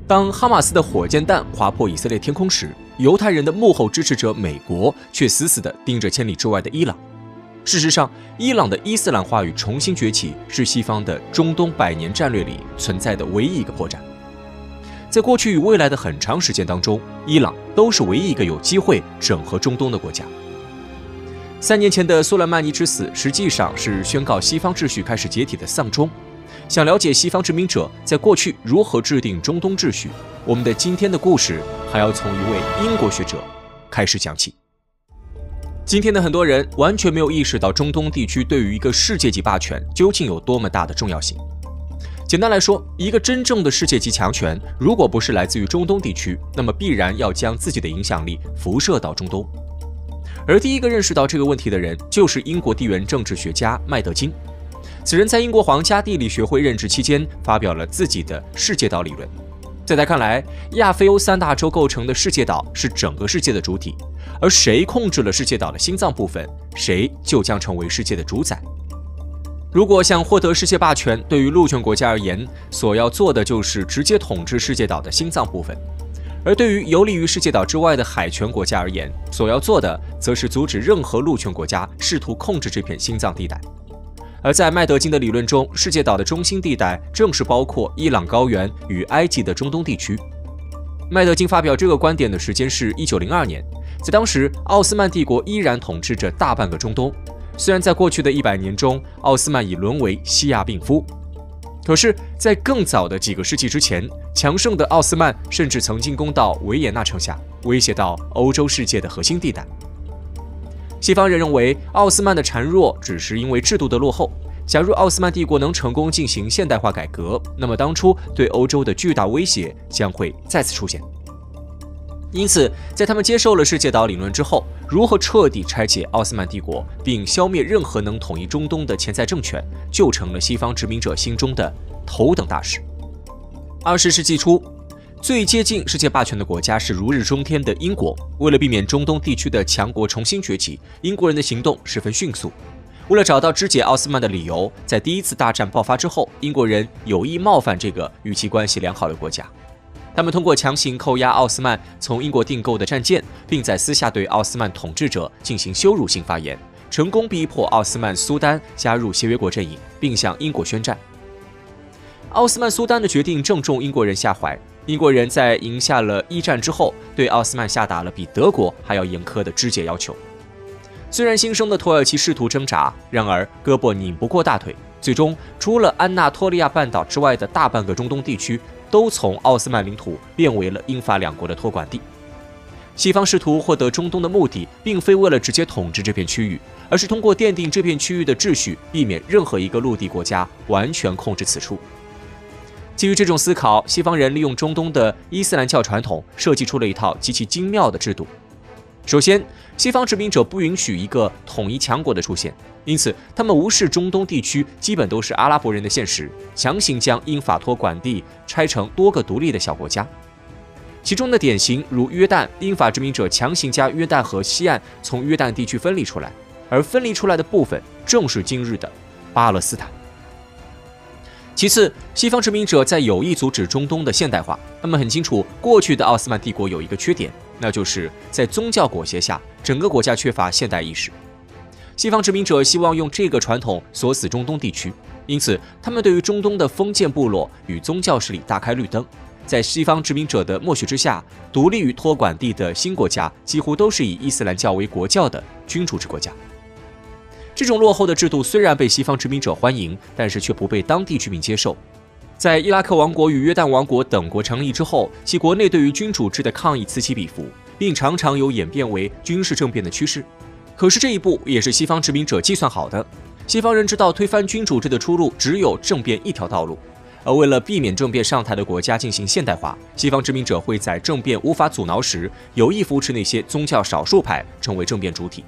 当哈马斯的火箭弹划破以色列天空时，犹太人的幕后支持者美国却死死地盯着千里之外的伊朗。事实上，伊朗的伊斯兰话语重新崛起是西方的中东百年战略里存在的唯一一个破绽。在过去与未来的很长时间当中，伊朗都是唯一一个有机会整合中东的国家。3年前的苏莱曼尼之死，实际上是宣告西方秩序开始解体的丧钟。想了解西方殖民者在过去如何制定中东秩序，我们的今天的故事还要从一位英国学者开始讲起。今天的很多人完全没有意识到中东地区对于一个世界级霸权究竟有多么大的重要性。简单来说，一个真正的世界级强权，如果不是来自于中东地区，那么必然要将自己的影响力辐射到中东。而第一个认识到这个问题的人，就是英国地缘政治学家麦德金。此人在英国皇家地理学会任职期间，发表了自己的世界岛理论。在他看来，亚非欧3大洲构成的世界岛是整个世界的主体，而谁控制了世界岛的心脏部分，谁就将成为世界的主宰。如果想获得世界霸权，对于陆权国家而言，所要做的就是直接统治世界岛的心脏部分；而对于游离于世界岛之外的海权国家而言，所要做的则是阻止任何陆权国家试图控制这片心脏地带。而在麦德金的理论中，世界岛的中心地带正是包括伊朗高原与埃及的中东地区。麦德金发表这个观点的时间是1902年，在当时，奥斯曼帝国依然统治着大半个中东。虽然在过去的100年中，奥斯曼已沦为西亚病夫，可是，在更早的几个世纪之前，强盛的奥斯曼甚至曾经攻到维也纳城下，威胁到欧洲世界的核心地带。西方人认为奥斯曼的孱弱只是因为制度的落后。假如奥斯曼帝国能成功进行现代化改革，那么当初对欧洲的巨大威胁将会再次出现。因此，在他们接受了世界岛理论之后，如何彻底拆解奥斯曼帝国，并消灭任何能统一中东的潜在政权，就成了西方殖民者心中的头等大事。20世纪初，最接近世界霸权的国家是如日中天的英国。为了避免中东地区的强国重新崛起，英国人的行动十分迅速。为了找到肢解奥斯曼的理由，在第一次大战爆发之后，英国人有意冒犯这个与其关系良好的国家。他们通过强行扣押奥斯曼从英国订购的战舰，并在私下对奥斯曼统治者进行羞辱性发言，成功逼迫奥斯曼苏丹加入协约国阵营，并向英国宣战。奥斯曼苏丹的决定正中英国人下怀。英国人在赢下了一战之后，对奥斯曼下达了比德国还要严苛的肢解要求。虽然新生的土耳其试图挣扎，然而胳膊拧不过大腿，最终除了安纳托利亚半岛之外的大半个中东地区都从奥斯曼领土变为了英法两国的托管地。西方试图获得中东的目的，并非为了直接统治这片区域，而是通过奠定这片区域的秩序，避免任何一个陆地国家完全控制此处。基于这种思考，西方人利用中东的伊斯兰教传统，设计出了一套极其精妙的制度。首先，西方殖民者不允许一个统一强国的出现，因此他们无视中东地区基本都是阿拉伯人的现实，强行将英法托管地拆成多个独立的小国家。其中的典型如约旦，英法殖民者强行将约旦河西岸从约旦地区分离出来，而分离出来的部分正是今日的巴勒斯坦。其次，西方殖民者在有意阻止中东的现代化。他们很清楚，过去的奥斯曼帝国有一个缺点，那就是在宗教裹挟下，整个国家缺乏现代意识。西方殖民者希望用这个传统锁死中东地区，因此他们对于中东的封建部落与宗教势力大开绿灯。在西方殖民者的默许之下，独立于托管地的新国家几乎都是以伊斯兰教为国教的君主制国家。这种落后的制度虽然被西方殖民者欢迎，但是却不被当地居民接受。在伊拉克王国与约旦王国等国成立之后，其国内对于君主制的抗议此起彼伏，并常常有演变为军事政变的趋势。可是这一步也是西方殖民者计算好的。西方人知道推翻君主制的出路只有政变一条道路，而为了避免政变上台的国家进行现代化，西方殖民者会在政变无法阻挠时，有意扶持那些宗教少数派成为政变主体。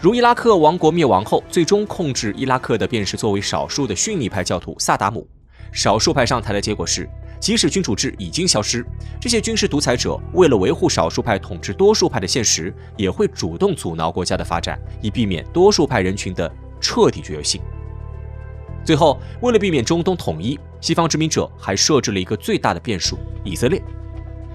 如伊拉克王国灭亡后，最终控制伊拉克的便是作为少数的逊尼派教徒萨达姆。少数派上台的结果是，即使君主制已经消失，这些军事独裁者为了维护少数派统治多数派的现实，也会主动阻挠国家的发展，以避免多数派人群的彻底绝对性。最后，为了避免中东统一，西方殖民者还设置了一个最大的变数——以色列。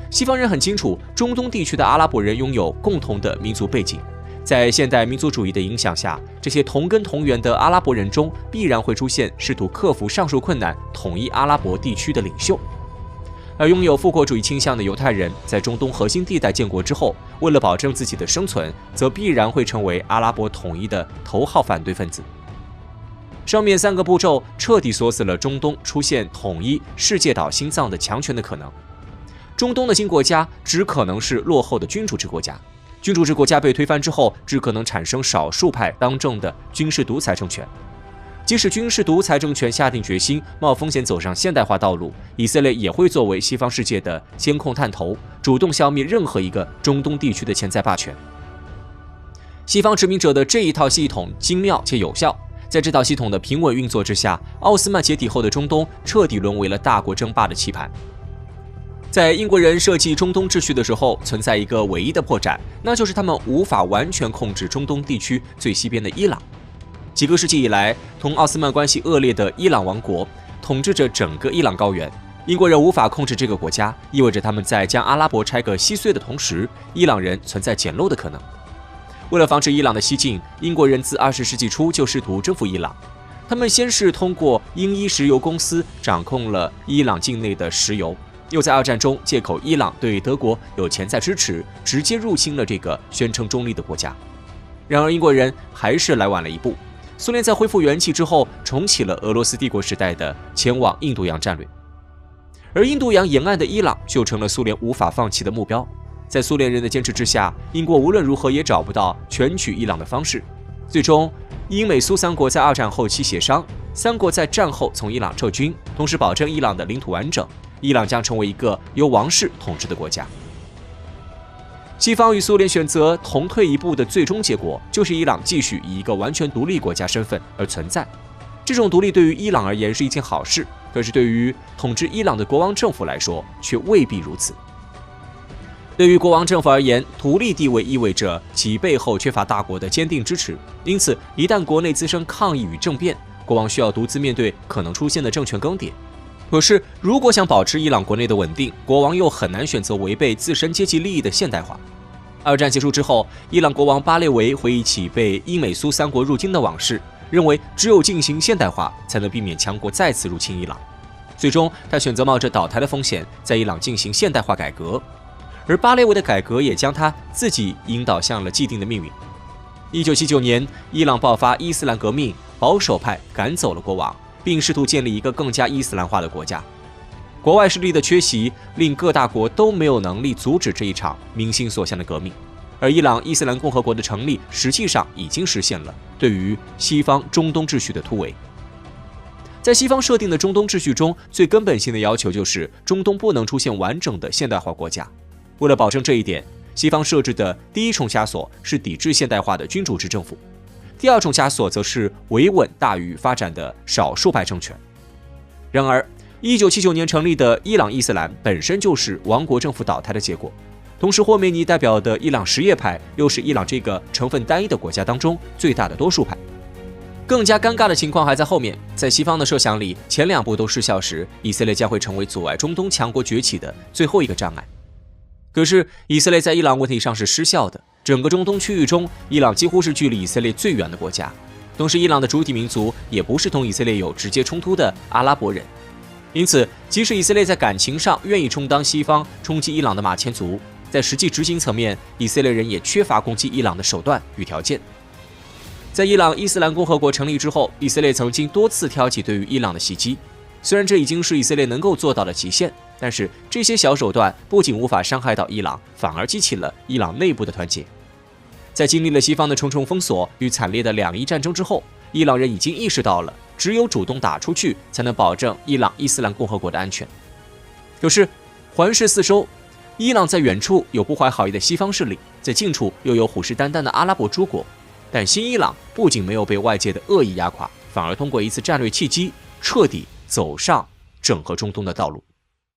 西方人很清楚，中东地区的阿拉伯人拥有共同的民族背景，在现代民族主义的影响下，这些同根同源的阿拉伯人中必然会出现试图克服上述困难、统一阿拉伯地区的领袖。而拥有复国主义倾向的犹太人，在中东核心地带建国之后，为了保证自己的生存，则必然会成为阿拉伯统一的头号反对分子。上面3个步骤彻底锁死了中东出现统一世界岛心脏的强权的可能。中东的新国家只可能是落后的君主制国家，君主制国家被推翻之后，只可能产生少数派当政的军事独裁政权。即使军事独裁政权下定决心冒风险走上现代化道路，以色列也会作为西方世界的监控探头，主动消灭任何一个中东地区的潜在霸权。西方殖民者的这一套系统精妙且有效，在这套系统的平稳运作之下，奥斯曼解体后的中东彻底沦为了大国争霸的棋盘。在英国人设计中东秩序的时候，存在一个唯一的破绽，那就是他们无法完全控制中东地区最西边的伊朗。几个世纪以来，同奥斯曼关系恶劣的伊朗王国统治着整个伊朗高原。英国人无法控制这个国家，意味着他们在将阿拉伯拆个稀碎的同时，伊朗人存在捡漏的可能。为了防止伊朗的西进，英国人自20世纪初就试图征服伊朗。他们先是通过英伊石油公司掌控了伊朗境内的石油，又在2战中借口伊朗对德国有潜在支持，直接入侵了这个宣称中立的国家。然而英国人还是来晚了一步。苏联在恢复元气之后，重启了俄罗斯帝国时代的前往印度洋战略，而印度洋沿岸的伊朗就成了苏联无法放弃的目标。在苏联人的坚持之下，英国无论如何也找不到全取伊朗的方式。最终，英美苏3国在2战后期协商，3国在战后从伊朗撤军，同时保证伊朗的领土完整，伊朗将成为一个由王室统治的国家。西方与苏联选择同退一步的最终结果，就是伊朗继续以一个完全独立国家身份而存在。这种独立对于伊朗而言是一件好事，可是对于统治伊朗的国王政府来说，却未必如此。对于国王政府而言，独立地位意味着其背后缺乏大国的坚定支持，因此一旦国内滋生抗议与政变，国王需要独自面对可能出现的政权更迭。可是如果想保持伊朗国内的稳定，国王又很难选择违背自身阶级利益的现代化。2战结束之后，伊朗国王巴列维回忆起被英美苏3国入侵的往事，认为只有进行现代化才能避免强国再次入侵伊朗。最终他选择冒着倒台的风险，在伊朗进行现代化改革，而巴列维的改革也将他自己引导向了既定的命运。1979年，伊朗爆发伊斯兰革命，保守派赶走了国王，并试图建立一个更加伊斯兰化的国家。国外势力的缺席令各大国都没有能力阻止这一场民心所向的革命，而伊朗伊斯兰共和国的成立实际上已经实现了对于西方中东秩序的突围。在西方设定的中东秩序中，最根本性的要求就是中东不能出现完整的现代化国家。为了保证这一点，西方设置的第一重枷锁是抵制现代化的君主制政府，第2重枷锁则是维稳大于发展的少数派政权。然而1979年成立的伊朗伊斯兰本身就是王国政府倒台的结果，同时霍梅尼代表的伊朗什叶派又是伊朗这个成分单一的国家当中最大的多数派。更加尴尬的情况还在后面，在西方的设想里，前2步都失效时，以色列将会成为阻碍中东强国崛起的最后一个障碍。可是以色列在伊朗问题上是失效的，整个中东区域中，伊朗几乎是距离以色列最远的国家，同时伊朗的主体民族也不是同以色列有直接冲突的阿拉伯人。因此，即使以色列在感情上愿意充当西方冲击伊朗的马前卒，在实际执行层面，以色列人也缺乏攻击伊朗的手段与条件。在伊朗伊斯兰共和国成立之后，以色列曾经多次挑起对于伊朗的袭击，虽然这已经是以色列能够做到的极限，但是这些小手段不仅无法伤害到伊朗，反而激起了伊朗内部的团结。在经历了西方的重重封锁与惨烈的2伊战争之后，伊朗人已经意识到了，只有主动打出去，才能保证伊朗伊斯兰共和国的安全。可是环视四周，伊朗在远处有不怀好意的西方势力，在近处又有虎视眈眈的阿拉伯诸国。但新伊朗不仅没有被外界的恶意压垮，反而通过一次战略契机，彻底走上整合中东的道路。